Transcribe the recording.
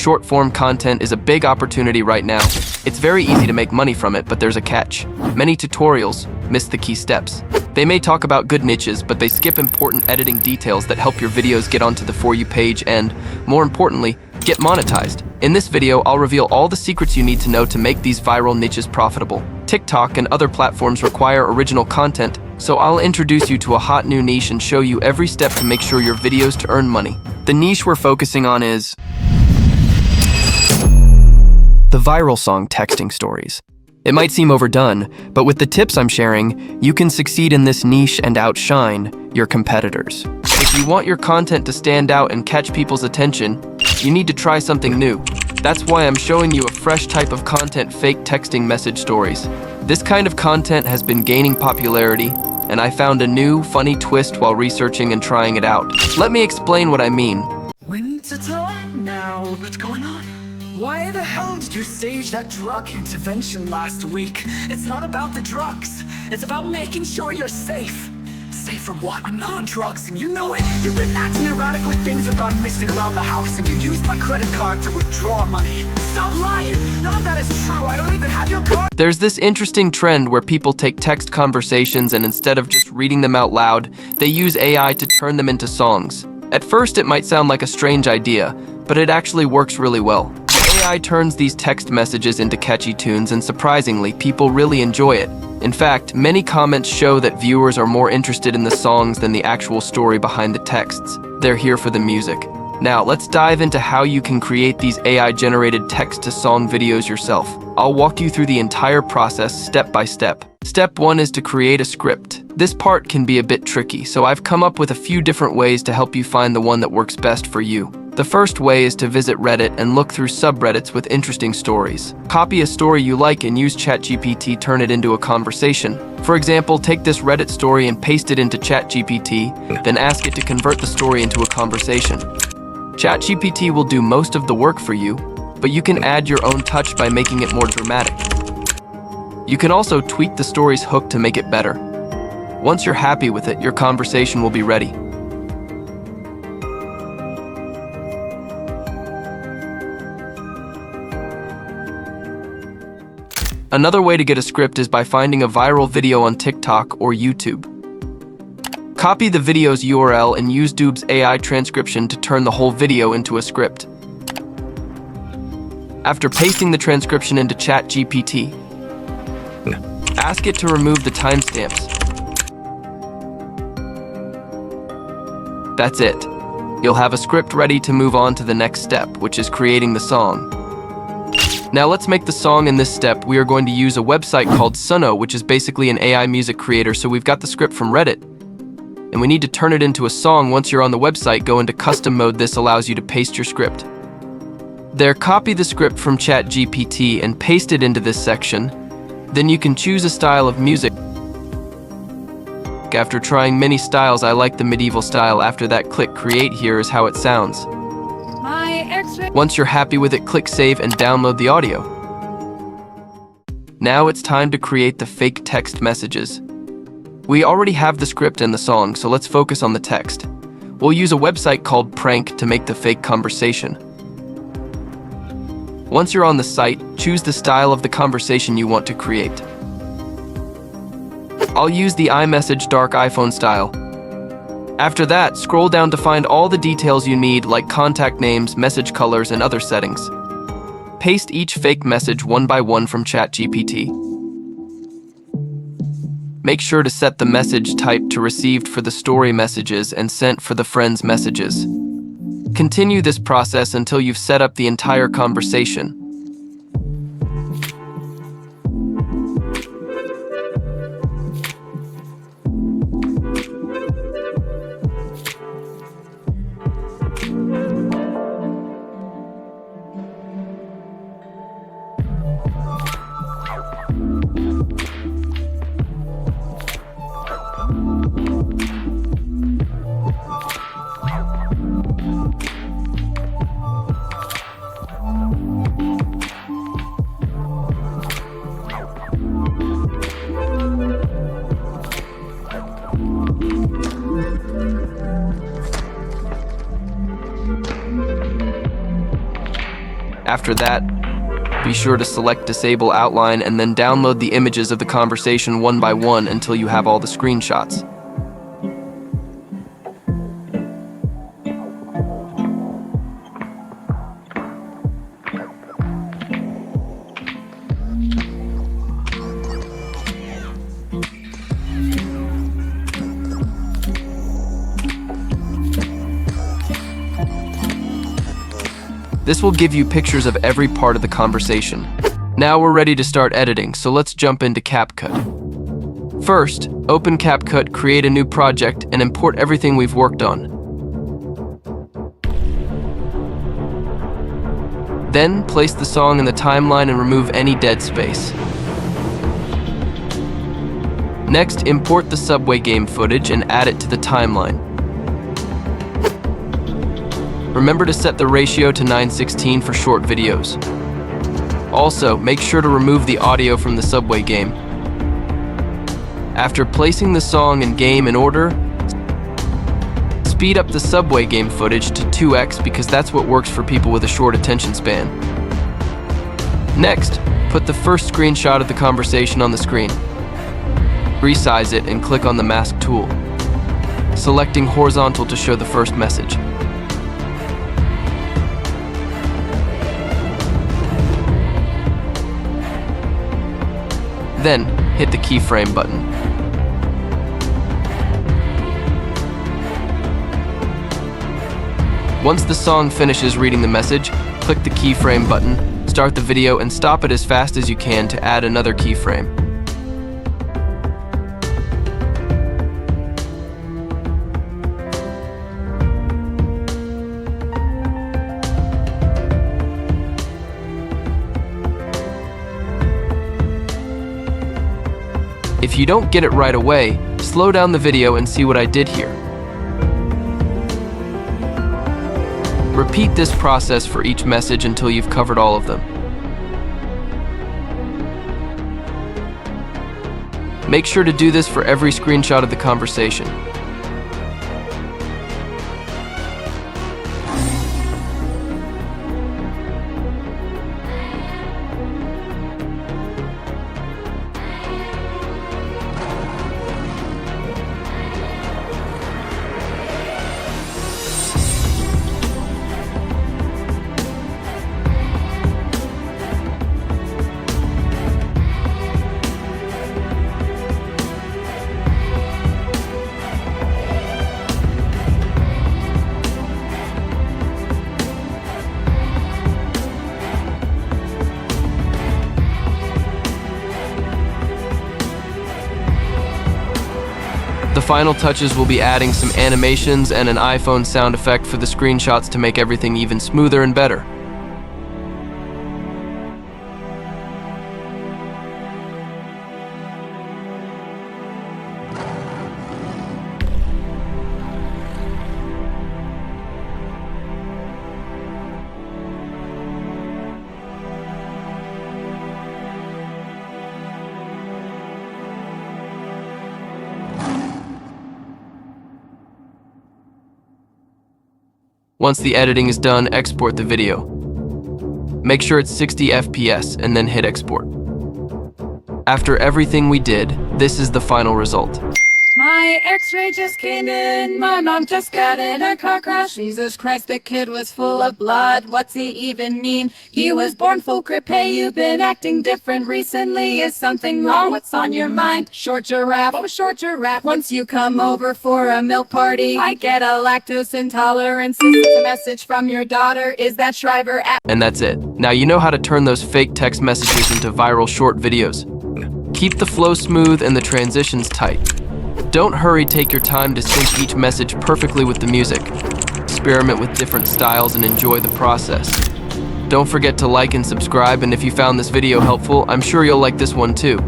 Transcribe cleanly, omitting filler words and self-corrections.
short-form content is a big opportunity right now. It's very easy to make money from it, but there's a catch. Many tutorials miss the key steps. They may talk about good niches, but they skip important editing details that help your videos get onto the For You page and, more importantly, get monetized. In this video, I'll reveal all the secrets you need to know to make these viral niches profitable. TikTok and other platforms require original content, so I'll introduce you to a hot new niche and show you every step to make sure your videos to earn money. The niche we're focusing on is the viral song texting stories. It might seem overdone, but with the tips I'm sharing, you can succeed in this niche and outshine your competitors. If you want your content to stand out and catch people's attention, you need to try something new. That's why I'm showing you a fresh type of content: fake texting message stories. This kind of content has been gaining popularity, and I found a new, funny twist while researching and trying it out. Let me explain what I mean. Winter time now, what's going on? Why the hell did you stage that drug intervention last week? It's not about the drugs, it's about making sure you're safe. Safe from what? I'm not on drugs and you know it. You've been acting erratic with things have gone missing around the house, and you used my credit card to withdraw money. Stop lying! None of that is true. I don't even have your card. There's this interesting trend where people take text conversations and instead of just reading them out loud, they use AI to turn them into songs. At first it might sound like a strange idea, but it actually works really well. AI turns these text messages into catchy tunes, and surprisingly, people really enjoy it. In fact, many comments show that viewers are more interested in the songs than the actual story behind the texts. They're here for the music. Now, let's dive into how you can create these AI-generated text-to-song videos yourself. I'll walk you through the entire process step by step. Step 1 is to create a script. This part can be a bit tricky, so I've come up with a few different ways to help you find the one that works best for you. The first way is to visit Reddit and look through subreddits with interesting stories. Copy a story you like and use ChatGPT turn it into a conversation. For example, take this Reddit story and paste it into ChatGPT, then ask it to convert the story into a conversation. ChatGPT will do most of the work for you, but you can add your own touch by making it more dramatic. You can also tweak the story's hook to make it better. Once you're happy with it, your conversation will be ready. Another way to get a script is by finding a viral video on TikTok or YouTube. Copy the video's URL and use Dube's AI transcription to turn the whole video into a script. After pasting the transcription into ChatGPT, ask it to remove the timestamps. That's it. You'll have a script ready to move on to the next step, which is creating the song. Now let's make the song. In this step, we are going to use a website called Suno, which is basically an AI music creator. So we've got the script from Reddit, and we need to turn it into a song. Once you're on the website, go into custom mode. This allows you to paste your script. There, copy the script from ChatGPT and paste it into this section. Then you can choose a style of music. After trying many styles, I like the medieval style. After that, click create. Here is how it sounds. Once you're happy with it, click save and download the audio. Now it's time to create the fake text messages. We already have the script and the song, so let's focus on the text. We'll use a website called Prank to make the fake conversation. Once you're on the site, choose the style of the conversation you want to create. I'll use the iMessage dark iPhone style. After that, scroll down to find all the details you need, like contact names, message colors, and other settings. Paste each fake message one by one from ChatGPT. Make sure to set the message type to received for the story messages and sent for the friends messages. Continue this process until you've set up the entire conversation. After that, be sure to select Disable Outline and then download the images of the conversation one by one until you have all the screenshots. This will give you pictures of every part of the conversation. Now we're ready to start editing, so let's jump into CapCut. First, open CapCut, create a new project, and import everything we've worked on. Then, place the song in the timeline and remove any dead space. Next, import the subway game footage and add it to the timeline. Remember to set the ratio to 9:16 for short videos. Also, make sure to remove the audio from the subway game. After placing the song and game in order, speed up the subway game footage to 2x because that's what works for people with a short attention span. Next, put the first screenshot of the conversation on the screen. Resize it and click on the mask tool, selecting horizontal to show the first message. Then, hit the keyframe button. Once the song finishes reading the message, click the keyframe button, start the video, and stop it as fast as you can to add another keyframe. If you don't get it right away, slow down the video and see what I did here. Repeat this process for each message until you've covered all of them. Make sure to do this for every screenshot of the conversation. The final touches will be adding some animations and an iPhone sound effect for the screenshots to make everything even smoother and better. Once the editing is done, export the video. Make sure it's 60 FPS and then hit export. After everything we did, this is the final result. My x-ray just came in, my mom just got in a car crash. Jesus Christ, the kid was full of blood, what's he even mean? He was born full crip, hey, you've been acting different recently. Is something wrong, what's on your mind? Short giraffe, oh short giraffe. Once you come over for a milk party, I get a lactose intolerance. This is a message from your daughter, is that Shriver app? And that's it. Now you know how to turn those fake text messages into viral short videos. Keep the flow smooth and the transitions tight. Don't hurry, take your time to sync each message perfectly with the music. Experiment with different styles and enjoy the process. Don't forget to like and subscribe, and if you found this video helpful, I'm sure you'll like this one too.